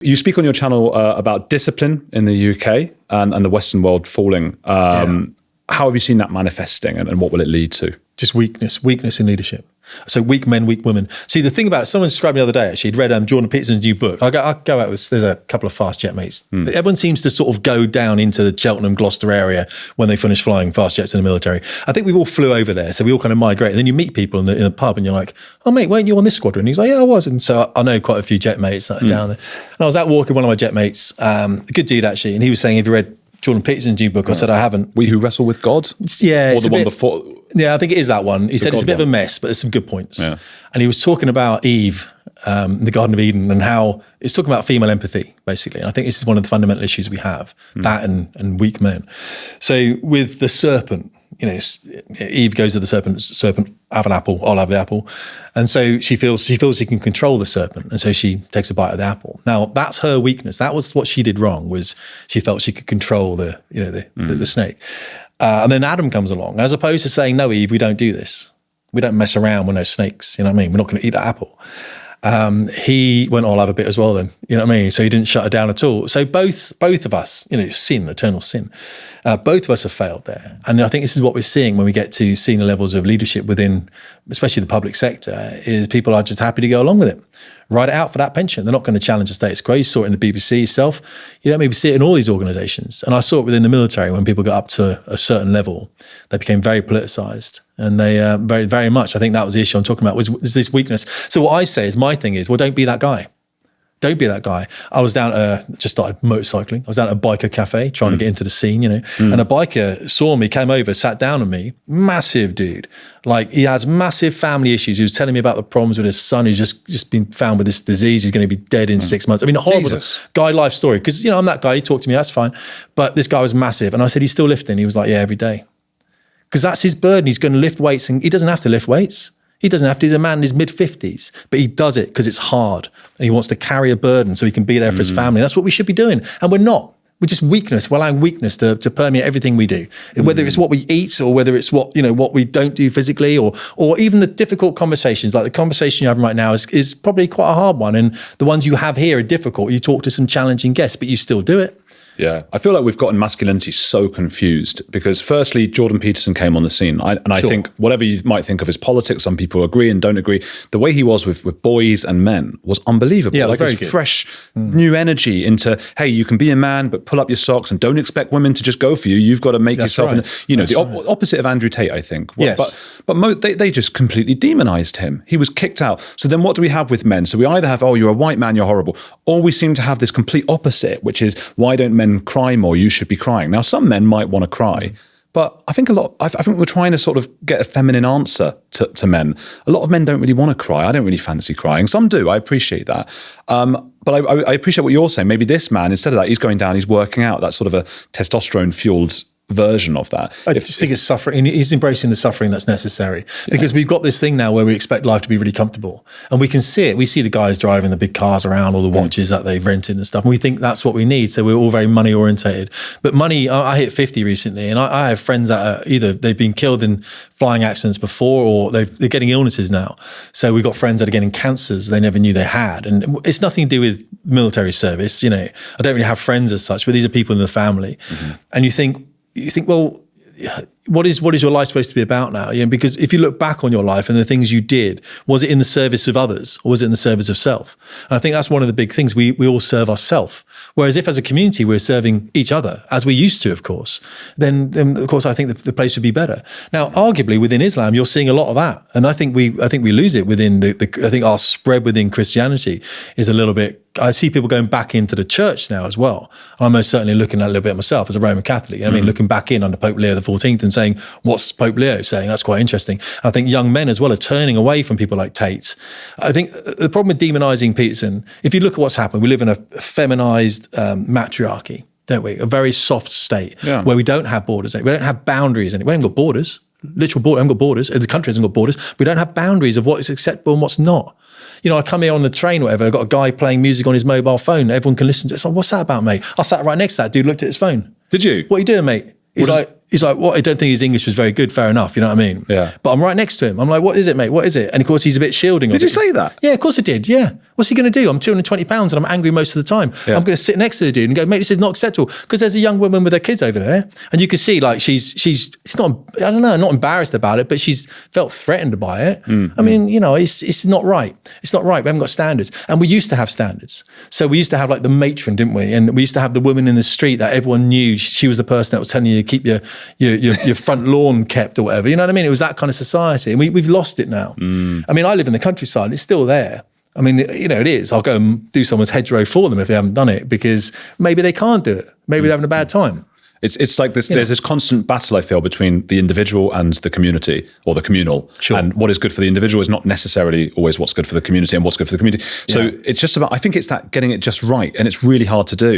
You speak on your channel about discipline in the UK and the Western world falling. How have you seen that manifesting, and what will it lead to? Just weakness in leadership. So weak men, weak women. See, the thing about it, someone described me the other day, actually, he'd read Jordan Peterson's new book. I go out there's a couple of fast jet mates. Everyone seems to sort of go down into the Cheltenham, Gloucester area when they finish flying fast jets in the military. I think we all flew over there, so we all kind of migrate. And then you meet people in the pub and you're like, oh mate, weren't you on this squadron? And he's like, yeah, I was. And so I know quite a few jet mates that are down there. And I was out walking with one of my jet mates, a good dude actually, and he was saying, have you read Jordan Peterson's new book? I said, I haven't. We Who Wrestle with God? Yeah. Or the one before? Yeah, I think it is that one. He said it's a bit of a mess, but there's some good points. Yeah. And he was talking about Eve, in the Garden of Eden, and how it's talking about female empathy, basically. And I think this is one of the fundamental issues we have, that and weak men. So with the serpent, Eve goes to the serpent, have an apple, I'll have the apple. And so she feels she can control the serpent. And so she takes a bite of the apple. Now that's her weakness. That was what she did wrong, was she felt she could control the snake. And then Adam comes along, as opposed to saying, no, Eve, we don't do this. We don't mess around with no snakes. You know what I mean? We're not going to eat that apple. He went, I'll have a bit as well then. You know what I mean? So he didn't shut her down at all. So both of us, sin, eternal sin, both of us have failed there. And I think this is what we're seeing when we get to senior levels of leadership within, especially the public sector, is people are just happy to go along with it. Write it out for that pension. They're not going to challenge the status quo. You saw it in the BBC itself. You don't maybe see it in all these organisations. And I saw it within the military when people got up to a certain level, they became very politicised. And they very, very much, I think that was the issue I'm talking about, was this weakness. So what I say is, my thing is, well, don't be that guy. Don't be that guy. I was down just started motorcycling. I was down at a biker cafe trying to get into the scene, and a biker saw me, came over, sat down on me, massive dude. Like, he has massive family issues. He was telling me about the problems with his son who's just been found with this disease. He's going to be dead in 6 months. I mean, a horrible guy life story. Because, I'm that guy. He talked to me, that's fine. But this guy was massive. And I said, he's still lifting? He was like, yeah, every day. Because that's his burden. He's going to lift weights, and he doesn't have to lift weights. He doesn't have to. He's a man in his mid-50s, but he does it because it's hard and he wants to carry a burden so he can be there for his family. That's what we should be doing. And we're not. We're just weakness. We're allowing weakness to permeate everything we do, whether it's what we eat or whether it's what we don't do physically, or even the difficult conversations. Like the conversation you're having right now is probably quite a hard one. And the ones you have here are difficult. You talk to some challenging guests, but you still do it. Yeah, I feel like we've gotten masculinity so confused because firstly, Jordan Peterson came on the scene. I think whatever you might think of his politics, some people agree and don't agree, the way he was with boys and men was unbelievable. Yeah, like very this fresh new energy into, hey, you can be a man, but pull up your socks and don't expect women to just go for you. You've got to make yourself, opposite of Andrew Tate, I think. Yes. But they just completely demonized him. He was kicked out. So then what do we have with men? So we either have, oh, you're a white man, you're horrible, or we seem to have this complete opposite, which is, why don't men cry more? You should be crying. Now, some men might want to cry, but I think we're trying to sort of get a feminine answer to men. A lot of men don't really want to cry. I don't really fancy crying. Some do. I appreciate that. But I appreciate what you're saying. Maybe this man, instead of that, he's going down, he's working out, that sort of a testosterone-fueled version of that. I just think it's suffering. He's embracing the suffering that's necessary because we've got this thing now where we expect life to be really comfortable, and we can see it. We see the guys driving the big cars around, all the watches that they've rented and stuff, and we think that's what we need. So we're all very money orientated. But money, I hit 50 recently, and I have friends that are either they've been killed in flying accidents before, or they're getting illnesses now. So we've got friends that are getting cancers they never knew they had, and it's nothing to do with military service. I don't really have friends as such, but these are people in the family, and you think, well, what is your life supposed to be about now? Because if you look back on your life and the things you did, was it in the service of others or was it in the service of self? And I think that's one of the big things. We all serve ourselves. Whereas if as a community we're serving each other, as we used to, of course, then of course I think the place would be better. Now, arguably within Islam, you're seeing a lot of that, and I think we lose it within I think our spread within Christianity is a little bit. I see people going back into the church now as well. I'm most certainly looking at a little bit myself as a Roman Catholic. I mean, looking back in under Pope Leo XIV and saying, what's Pope Leo saying? That's quite interesting. I think young men as well are turning away from people like Tate. I think the problem with demonizing Peterson, if you look at what's happened, we live in a feminized matriarchy, don't we? A very soft state where we don't have borders. We don't have boundaries. We haven't got borders. Literal border. We haven't got borders. The country hasn't got borders. We don't have boundaries of what is acceptable and what's not. I come here on the train or whatever, I've got a guy playing music on his mobile phone. Everyone can listen to it. It's like, what's that about, mate? I sat right next to that dude, looked at his phone. Did you? What are you doing, mate? He's like, He's like, "What? I don't think his English was very good." Fair enough, you know what I mean? Yeah. But I'm right next to him. I'm like, "What is it, mate? What is it?" And of course, he's a bit shielding. Did you say that? Yeah, of course I did. Yeah. What's he going to do? I'm 220 pounds and I'm angry most of the time. Yeah. I'm going to sit next to the dude and go, "Mate, this is not acceptable." Because there's a young woman with her kids over there, and you can see like she's it's not, I don't know, not embarrassed about it, but she's felt threatened by it. I mean, you know, it's not right. It's not right. We haven't got standards, and we used to have standards. So we used to have like the matron, didn't we? And we used to have the woman in the street that everyone knew she was the person that was telling you to keep your front lawn kept or whatever. You know what I mean? It was that kind of society, and we've lost it now. I mean, I live in the countryside. It's still there. I mean, you know, it is. I'll go and do someone's hedgerow for them if they haven't done it, because maybe they can't do it. Maybe they're having a bad time. It's like this. There's this constant battle, I feel, between the individual and the community, or the communal. Sure. And what is good for the individual is not necessarily always what's good for the community, and what's good for the community. So it's just about, I think it's that getting it just right, and it's really hard to do.